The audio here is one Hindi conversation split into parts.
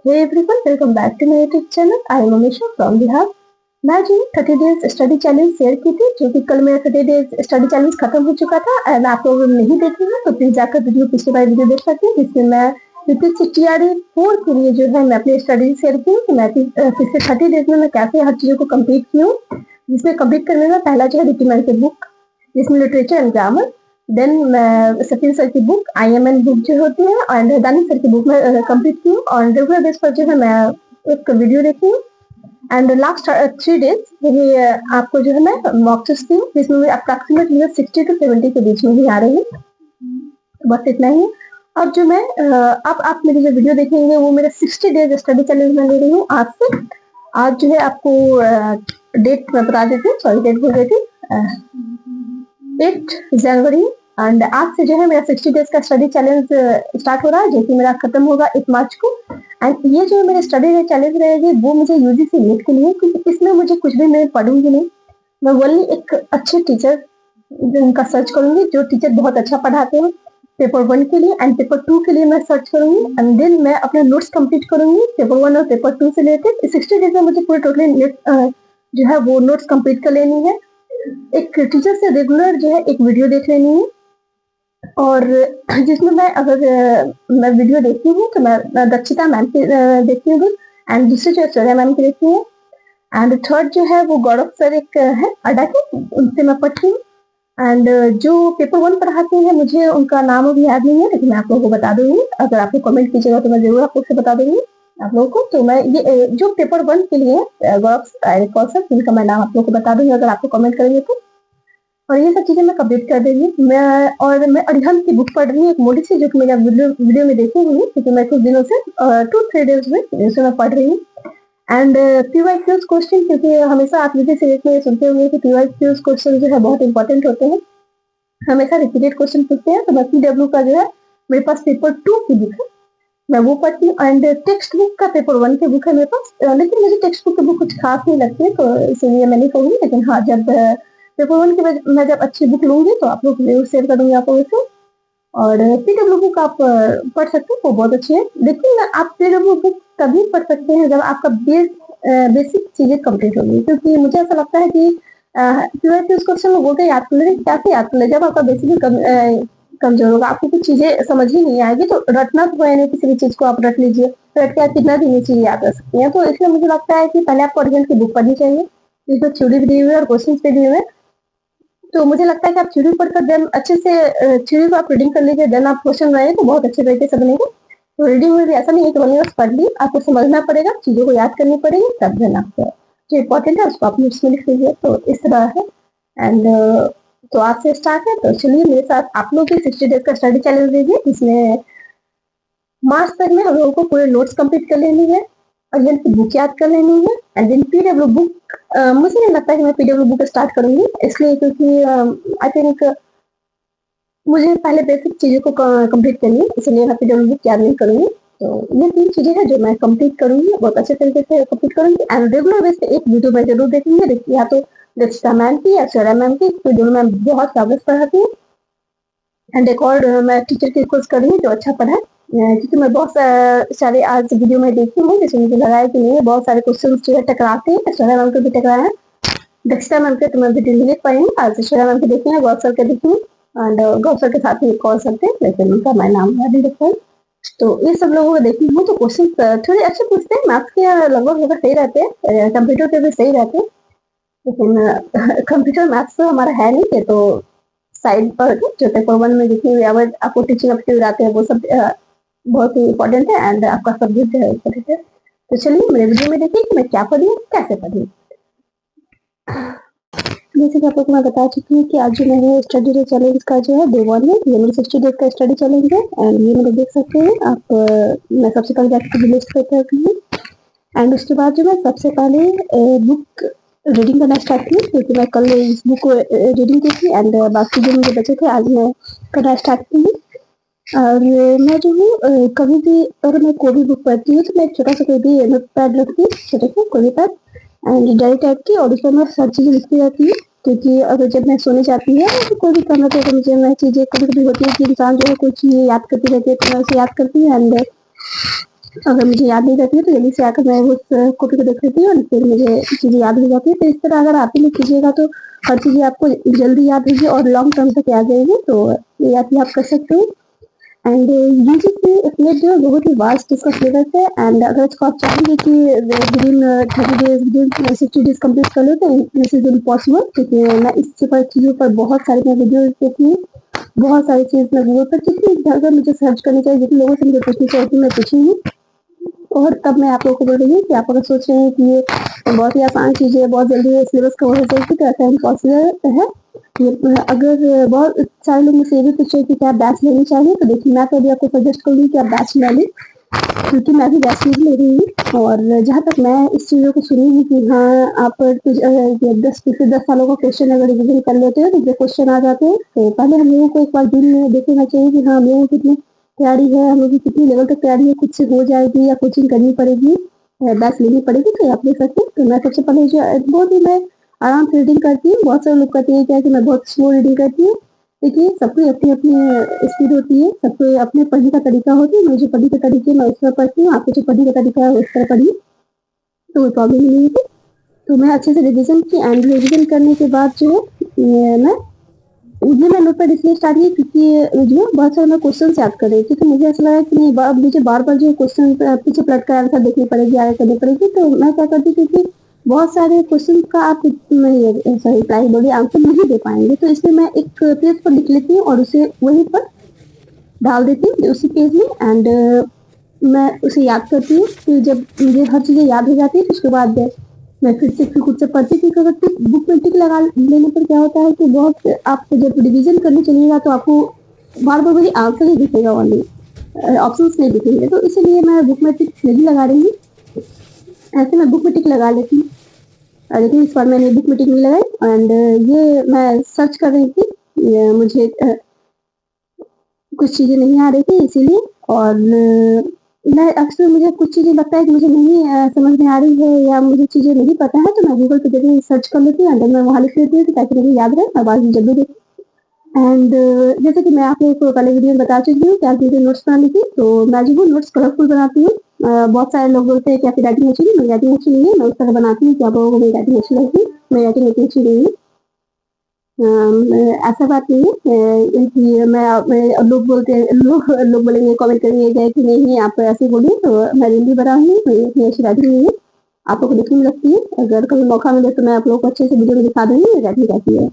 Hey everyone, welcome back to my YouTube channel. I am Amisha from Bihar. मैं जो 30 डेज स्टडी चैलेंज शेयर की थी, जो कि कल मेरा 30 डेज स्टडी चैलेंज खत्म हो चुका था एंड आप लोग नहीं देखे हैं तो प्लीज जाकर पिछली बार वीडियो देख सकते हैं, जिसमें मैं यूपीएससी टीआरई 4 के लिए जो है मैं अपनी स्टडी शेयर की हूँ कि मैं पिछले 30 डेज में मैं कैसे हर चीजों को कंप्लीट की हूँ। जिसमें कंप्लीट करने में पहला जो है रिटिमल की बुक, जिसमें literature and grammar, then Sachin sir की बुक IMN बुक जो होती है और दानिश सर की बुक में कंप्लीट की हूँ और रेगुलर बेस पर जो है मैं एक वीडियो देखी हूँ। एंड लास्ट 3 डेज ये आपको जो है मैं मॉक टेस्ट दी, जिसमें अप्रॉक्सीमेटली 60 to 70 के बीच में ही आ रही है। बस इतना ही। अब जो मैं अब आप मेरी जो वीडियो देखेंगे वो मेरा 60 डेज स्टडी चैलेंज में ले रही हूँ आज से। आज जो है आपको डेट मैं बता देती हूँ, सॉरी डेट भूल गई थी, 8 जनवरी। एंड आज से जो है मेरा 60 डेज का स्टडी चैलेंज स्टार्ट हो रहा है, जो कि मेरा खत्म होगा 1 मार्च को। एंड ये जो मेरे स्टडी चैलेंज रहेगी वो मुझे यूजीसी नेट के लिए, क्योंकि इसमें मुझे कुछ भी मैं पढ़ूंगी नहीं। मैं ओनली एक अच्छे टीचर उनका सर्च करूंगी, जो टीचर बहुत अच्छा पढ़ाते हैं पेपर 1 के लिए, एंड पेपर 2 के लिए मैं सर्च करूंगी। एंड देन मैं अपने नोट्स कंप्लीट करूंगी पेपर 1 और पेपर 2 से रिलेटेड। 60 डेज में मुझे पूरे टोटली जो है वो नोट्स कंप्लीट कर लेनी है। एक टीचर से रेगुलर जो है एक वीडियो देख लेनी है, और जिसमें मैं अगर मैं वीडियो देखती हूँ तो मैं दक्षिता मैम की देखती हूँ, एंड दूसरी जो ऐश्वर्या मैम की देखती हूँ, एंड थर्ड जो है वो गौरव सर एक है अड्डा के, उनसे मैं पढ़ती हूँ। एंड जो पेपर 1 पढ़ाते हैं मुझे उनका नाम अभी याद नहीं है, लेकिन मैं आप लोगों को बता दूंगी। अगर आपको कमेंट कीजिएगा तो मैं जरूर आप लोग से बता दूंगी आप लोगों को। तो मैं ये जो पेपर 1 के लिए गौरव सर, जिनका मैं नाम आप लोगों को बता दूंगी अगर आपको कमेंट करेंगे तो। और ये सब चीजें मैं कंप्लीट कर देंगी। मैं अरिहंत की बुक पढ़ रही हूँ, एक मोडी से, जो कि मेरा वीडियो में देखी हुई है, क्योंकि मैं कुछ दिनों से 2-3 डेज में इसे मैं पढ़ रही हूँ। एंड PYQs क्वेश्चन, क्योंकि हमेशा आप मुझे सीरीज में सुनते होंगे कि PYQs क्वेश्चन जो है बहुत इंपॉर्टेंट होते हैं, हमेशा रिपीटेड क्वेश्चन पूछते हैं। तो मैं PW का जो है मेरे पास पेपर 2 की बुक है, मैं वो पढ़ती हूँ। एंड टेक्स्ट बुक का पेपर 1 की बुक है मेरे पास, लेकिन मुझे टेक्स्ट बुक की बुक कुछ खास नहीं लगती है, तो इसीलिए मैं नहीं कहूँगी। लेकिन हाँ, जब पेपर 1 की मैं जब अच्छी बुक लूंगी तो आप लोग जरूर शेयर करूंगी आप लोगों से। और PW बुक आप पढ़ सकते हैं, वो बहुत अच्छी है। लेकिन आप PW बुक तभी पढ़ सकते हैं जब आपका बेसिक चीजें कंप्लीट होगी, क्योंकि मुझे ऐसा लगता है कि PYQ क्वेश्चन लोगों को याद कर ले, कैसे याद कर ले जब आपका बेसिक कमजोर होगा, आपको कुछ चीजें समझ ही नहीं आएगी। तो रटना तो है नहीं, किसी भी चीज को आप रट लीजिए, रट के आप कितना भी चीज याद कर सकती हैं। तो इसलिए मुझे लगता है कि पहले आपको अरिहंत की बुक पढ़नी चाहिए, जिसमें थ्योरी भी दी हुई है और क्वेश्चन भी दिए हुए हैं। तो मुझे लगता है कि आप थ्योरी पढ़कर देन अच्छे से थ्योरी को आप रीडिंग कर लीजिए, देन आप क्वेश्चन बनाइए तो बहुत अच्छे तरीके से बनेगा। तो रीडिंग में भी ऐसा नहीं है कि बस पढ़ ली, आपको समझना पड़ेगा, चीजों को याद करनी पड़ेगी, तब देन आपको जो इम्पोर्टेंट है उसको आप नोट्स में लिख लीजिए। तो इस तरह है। एंड तो आज से स्टार्ट है, तो चलिए मेरे साथ आप लोग भी 60 डेज का स्टडी चैलेंज लीजिए। इसमें मार्च तक में हम लोगों को पूरे नोट्स कंप्लीट कर लेनी है, अरिहंत की बुक याद कर लेनी है, एंड देन PW बुक। मुझे नहीं लगता कि मैं PW बुक स्टार्ट करूंगी, इसलिए क्योंकि आई थिंक मुझे पहले बेसिक चीजों को कंप्लीट करनी है, इसलिए मैं PW बुक याद नहीं करूंगी। तो ये 3 चीजें हैं जो मैं कंप्लीट करूंगी, बहुत अच्छे तरीके से कंप्लीट करूंगी। एंड रेगुलर बेस पे एक वीडियो मैं जरूर देखूंगी, या तो दक्षिता मैम की या ऐश्वर्या मैम की, वीडियो में बहुत कागज पढ़ाती हूँ। एंड एक और मैं टीचर की कोर्स कर रही हूँ जो अच्छा पढ़ाए, क्योंकि मैं बहुत सारे आज वीडियो में देखी हूँ, जिसमें मुझे लगा है कि नहीं बहुत सारे क्वेश्चन जो है टकराते हैं, ऐश्वर्या मैम के भी टकराए हैं, दक्षिता मैम के तो मैं वीडियो नहीं देख पाई हूँ, आज ऐश्वर्या मैम के देखी है, गौर सर के देखी हूँ, एंड गौर सर के साथ ही एक और सर थे, लेकिन उनका मैं नाम याद नहीं रख पाई। तो ये सब लोगों को देखी हूँ, तो क्वेश्चन थोड़े अच्छे पूछते हैं, मैथ्स के लगभग सही रहते हैं, कंप्यूटर के भी सही रहते हैं, लेकिन कंप्यूटर मैथ्स तो हमारा है नहीं है। तो साइड पर जो पेपर 1 में जितनी भी आपको टीचिंग एप्टीट्यूड आते हैं वो सब बहुत ही इंपॉर्टेंट है, एंड आपका सब्जेक्ट है इंपॉर्टेंट है। तो चलिए मेरे वीडियो में देखिए कि मैं क्या पढ़ी हूँ, कैसे पढ़ी हूँ। जैसे कि आप लोग मैं बता चुकी हूँ कि आज जो मेरे स्टडी डे चैलेंज का जो है डे 1 है, ये मेरे 60 डेज का स्टडी चैलेंज है, एंड ये मेरे देख सकते हैं आप। मैं सबसे पहले जाकर लिस्ट करती हूँ, एंड उसके बाद जो मैं सबसे पहले बुक रीडिंग करना स्टार्ट की, क्योंकि मैं कल इस बुक को रीडिंग की थी, एंड बाकी जो मुझे बचे थे आज मैं करना स्टार्ट की। और मैं जो हूँ कभी भी अगर मैं कोई भी बुक पढ़ती हूँ तो मैं छोटा सा कोई भी नोट पैड रखती हूँ, छोटा सा कोई भी पैड, एंड डायरी टाइप की, और उसमें मैं हर चीज़ लिखती रहती हूँ। क्योंकि अगर जब मैं सोने जाती है तो कोई भी काम रहता है तो मुझे मैं चीज़ें कभी कभी होती है कि इंसान जो है कोई चीज़ याद करती रहती है, तो मैं उसे याद करती हूँ। एंड अगर मुझे याद नहीं रहती है तो जल्दी से आकर मैं उस कॉपी को देख लेती हूँ और फिर मुझे चीज़ें याद हो जाती है। तो इस तरह अगर आप भी कीजिएगा तो हर चीज़ें आपको जल्दी याद रहेगी और लॉन्ग टर्म तक याद रहेगी। तो ये आप कर सकते हो। एंड यूजीसी इसमें जो बहुत ही वास्ट इसका सिलेबस है। एंड अगर इसको आप चाहेंगे कि within 30 days within 60 days complete कर लो तो दिस इज इम्पॉसिबल, क्योंकि मैं इस पर चीज़ों पर बहुत सारी मैं वीडियोज देखी हूँ, बहुत सारी चीज़ मैं गूगल पर जितनी जगह मुझे सर्च करनी चाहिए, जितने लोगों से मुझे पूछनी चाहिए मैं पूछी हूँ। और तब मैं आप लोगों को बोल रही हूँ कि आप अगर सोच रहे हैं कि ये बहुत ही आसान चीज़ है, बहुत जल्दी सिलेबस कवर हो जाएगी, तो ऐसा इम्पॉसिबल है। ये अगर बहुत सारे लोग मुझसे ये भी पूछ रहे हैं कि क्या बैच लेनी चाहिए, तो देखिए मैं तो अभी आपको सजेस्ट करूँगी कि आप बैच ले लें, क्योंकि मैं भी बैच ले रही हूँ। और जहाँ तक मैं इस चीज़ों को सुनी हूँ कि हाँ आप ये 10 सालों का क्वेश्चन अगर रिविजन कर लेते हो तो जो क्वेश्चन आ जाते हैं, तो पहले हम लोगों को एक बार दिन में देख लेना चाहिए कि हाँ हम लोगों की कितनी तैयारी है, हम लोग की कितनी लेवल तक तैयारी है, खुद से हो जाएगी या कोचिंग करनी पड़ेगी, बैच लेनी पड़ेगी, तो आप ले सकते हैं। तो मैं सबसे पहले जो बहुत ही मैं आराम से रीडिंग करती हूँ। बहुत सारे लोग कहते हैं क्या कि मैं बहुत स्लो रीडिंग करती हूँ। देखिए सबकी अपनी अपनी स्पीड होती है, सबके अपने पढ़ने का तरीका होता है। मैं जो पढ़ने का तरीके मैं उस तरह पढ़ती हूँ, आपको जो पढ़ने का तरीका है उस तरह पढ़िए, तो कोई प्रॉब्लम नहीं होती। तो मैं अच्छे से रिविजन की एंड रिविजन करने के बाद जो है मैं ये मैं नोट पर इसलिए स्टार्ट किया क्योंकि जो बहुत सारे मैं क्वेश्चन याद कर रही थी, तो मुझे ऐसा लगा कि नहीं अब मुझे बार बार जो क्वेश्चन पीछे पलट कर आंसर देखनी पड़ेगी, आगे करनी पड़ेगी। तो मैं क्या करती क्योंकि बहुत सारे क्वेश्चन का आप सॉरी प्राइस बोलिए आंसर नहीं दे पाएंगे, तो इसलिए मैं एक पेज पर लिख लेती हूँ और उसे वहीं पर डाल देती हूँ उसी पेज में। एंड मैं उसे याद करती हूँ। फिर जब मुझे हर चीज़ें याद हो जाती है तो उसके बाद मैं फिर खुद से पढ़ती थी। अगर बुक में टिक लगा लेने पर क्या होता है कि बहुत आप जब रिविजन करने चलिएगा तो आपको बार बार वही आंसर ही दिखेगा, वाली ऑप्शंस नहीं दिखेंगे। तो इसीलिए मैं बुक में टिक नहीं लगा रही हूँ, ऐसे मैं बुक में टिक लगा लेती हूँ। लेकिन इस बार मैंने बुक में टिक नहीं लगाई। एंड ये मैं सर्च कर रही थी, मुझे कुछ चीज़ें नहीं आ रही थी इसीलिए। और मैं अक्सर मुझे कुछ चीज़ें लगता है कि मुझे नहीं समझ में आ रही है या मुझे चीज़ें नहीं पता है, तो मैं गूगल पे जब सर्च कर लेती हूँ एंड मैं वहाँ लिख लेती हूँ ताकि मुझे याद रहे और बाद में जब भी देखूँ। एंड जैसे कि मैं आप लोगों को पहले वीडियो में बता चुकी हूँ कि आप मुझे नोट्स बनाने की, तो मैं जो वो नोट्स कलरफुल बनाती हूँ। बहुत सारे लोग बोलते हैं कि आपकी राइटिंग अच्छी नहीं, मेरी राइटिंग अच्छी नहीं है, मैं उस तरह बनाती हूँ कि आप लोगों को मेरी राइटिंग अच्छी लगती है। मेरी राइटिंग इतनी अच्छी नहीं है, ऐसा बात नहीं है कि लोग बोलते हैं, लोग बोलेंगे कमेंट करेंगे कि नहीं आप ऐसे बोलिए, तो मैं रियली बना हूँ, इतनी अच्छी राइटिंग नहीं है, आप लोग को देखने में लगती है। अगर कभी मौका मिले तो मैं आप लोग को अच्छे से वीडियो में दिखा दूंगी राइटिंग कैसी है।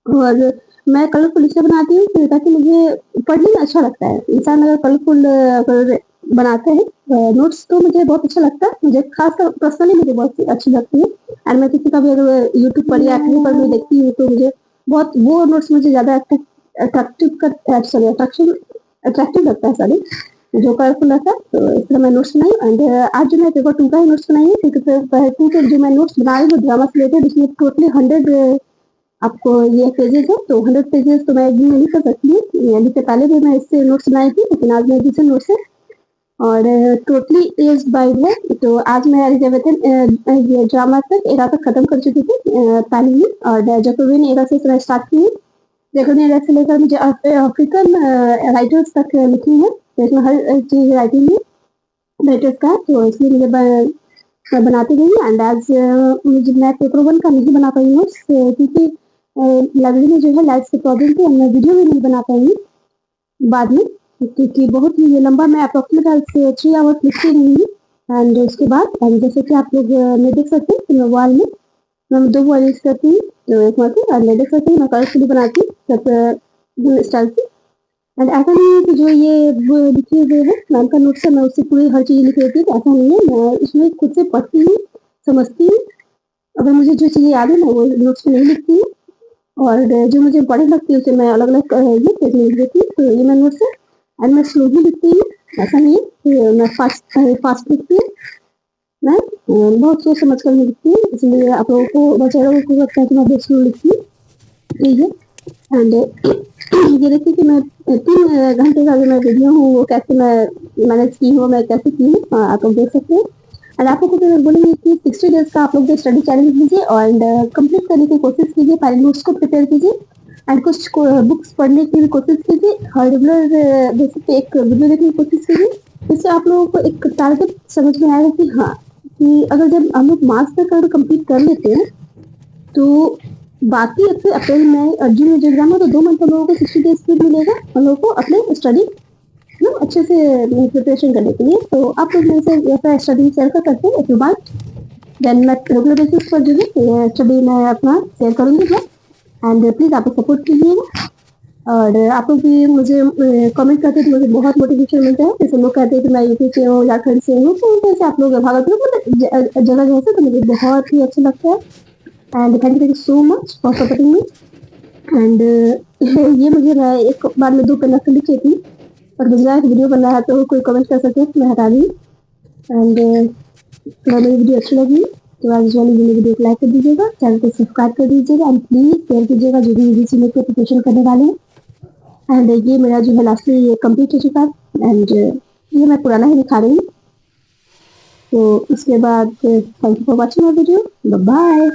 और मैं कलरफुल इसलिए बनाती हूँ ताकि मुझे पढ़ने में अच्छा लगता है। इंसान अगर कलरफुल बनाते हैं नोट्स तो मुझे बहुत अच्छा लगता है, मुझे खासकर पर्सनली मुझे बहुत अच्छी लगती है। और मैं किसी का भी अगर यूट्यूब पर या कहीं पर मैं देखती हूँ तो मुझे बहुत वो नोट्स मुझे ज़्यादा अट्रैक्टिव लगता है, सॉरी, जो कलरफुल रहता है। तो इस तरह मैं नोट्स बनाई। एंड आज जो मैं पेपर 2 का ही नोट्स बनाई है, क्योंकि पेपर 2 के जो मैं नोट्स बना रही हूँ ड्रामा से रिलेटेड, इसमें टोटली 100 आपको ये पेजेस है, तो 100 पेजेस तो मैं एक दिन में नहीं कर सकती हूँ। इससे पहले भी मैं इससे नोट्स बनाई थी, लेकिन आज मैं दूसरे नोट्स है और टोटली एज बाइड है। तो आज मैं एलिजाबेथन ये ड्रामा तक एरा तक खत्म कर चुकी थी पहले ही, और जैकोबियन एरा से मैं स्टार्ट की हूँ। जैकोबियन एरा से लेकर मुझे अफ्रीकन राइटर्स तक लिखी है, तो इसमें हर चीज़ राइटिंग है राइटर्स का, तो इसलिए मुझे मैं बनाती रही। एंड आज मुझे मैं पेपर 1 का नहीं बना पाई हूँ क्योंकि लाइब्रेरी में जो है लाइट की प्रॉब्लम थी, मैं वीडियो भी नहीं बना पाई हूँ बाद में, क्योंकि बहुत ही लंबा मैं अप्रोक्सीमेट 3 आवर्स लिखती रही हूँ। एंड उसके बाद जैसे कि आप लोग मैं देख सकते हैं कि मैं वॉल में मैं 2 वॉल यूज करती हूँ, तो एक मतलब और मैं देख सकती हूँ मैं कलरफुली बनाती हूँ सब स्टाइल से। एंड ऐसा नहीं है कि जो ये लिखे हुए है मैम का नोट्स है मैं उससे पूरी हर चीज़ लिख लेती हूँ, तो ऐसा नहीं है। मैं इसमें खुद से पढ़ती हूँ, समझती हूँ, अगर मुझे जो चीज़ें याद है मैं वो नोट्स में नहीं लिखती हूँ, और जो मुझे इम्पोर्टेंट लगती है उसे मैं अलग अलग ये पेज में लिख देती हूँ। तो ये मैं नोट्स है। एंड मैं स्लोली लिखती हूँ, ऐसा नहीं है कि मैं फास्ट लिखती हूँ, मैं बहुत सोच समझ कर लिखती हूँ, इसलिए आप लोगों को बहुत सारे लोगों को लगता है कि मैं बहुत स्लो लिखती हूँ, ठीक है। एंड ये देखिए कि मैं 3 घंटे का जो मैं वीडियो हूँ वो कैसे मैं मैनेज की हूँ, मैं कैसे की हूँ, आप लोग देख सकते हैं। एंड आप लोगों को बोलेंगे कि 60 डेज का आप लोग स्टडी चैलेंज लीजिए और कंप्लीट करने की कोशिश कीजिए, पहले नोट्स को प्रिपेयर कीजिए एंड कुछ बुक्स पढ़ने की भी कोशिश कीजिए, हर रेगुलर बेसिस पे एक वीडियो देखने की कोशिश कीजिए। इससे आप लोगों को एक टारगेट समझ में आएगा कि हाँ, कि अगर जब हम लोग मार्च तक अगर कंप्लीट कर लेते हैं तो बाकी अपने अप्रैल मई और जून में जो एग्जाम है तो 2 मंथ हम लोगों को 60 डेज पीरियड मिलेगा हम लोगों को अपने स्टडी अच्छे से प्रिपरेशन करने के लिए। तो आप लोग मेरे से ऐसा स्टडी शेयर कर सकते हैं। इफ यू वांट देन मैं रेगुलर बेसिस पर जो है स्टडी मैं अपना शेयर करूंगी मैं, एंड प्लीज आप सपोर्ट कीजिएगा। और आप लोग भी मुझे कमेंट करते हैं तो मुझे बहुत मोटिवेशन मिलता है। जैसे लोग कहते हैं कि मैं यूपी से हूँ, झारखंड से हूँ, तो जैसे आप लोग भागलपुर मतलब जगह जैसे, तो मुझे बहुत ही अच्छा लगता है। And thank you so much for supporting me. And ये मुझे मैं एक बार में 2 पेन से लिखी थी, और गुजरात वीडियो बन रहा है तो कोई कमेंट कर सकते हैं, मैं हटा दी। एंड अगर मेरी वीडियो अच्छी लगी तो आज वाली वीडियो को लाइक कर दीजिएगा, चैनल को सब्सक्राइब कर दीजिएगा, एंड प्लीज शेयर कीजिएगा जो भी यूजीसी में प्रिपरेशन करने वाले हैं। एंड ये मेरा जो है लास्टली ये कंप्लीट हो चुका है, एंड ये मैं पुराना ही दिखा रही हूँ। तो उसके बाद thank you for watching my video, bye bye.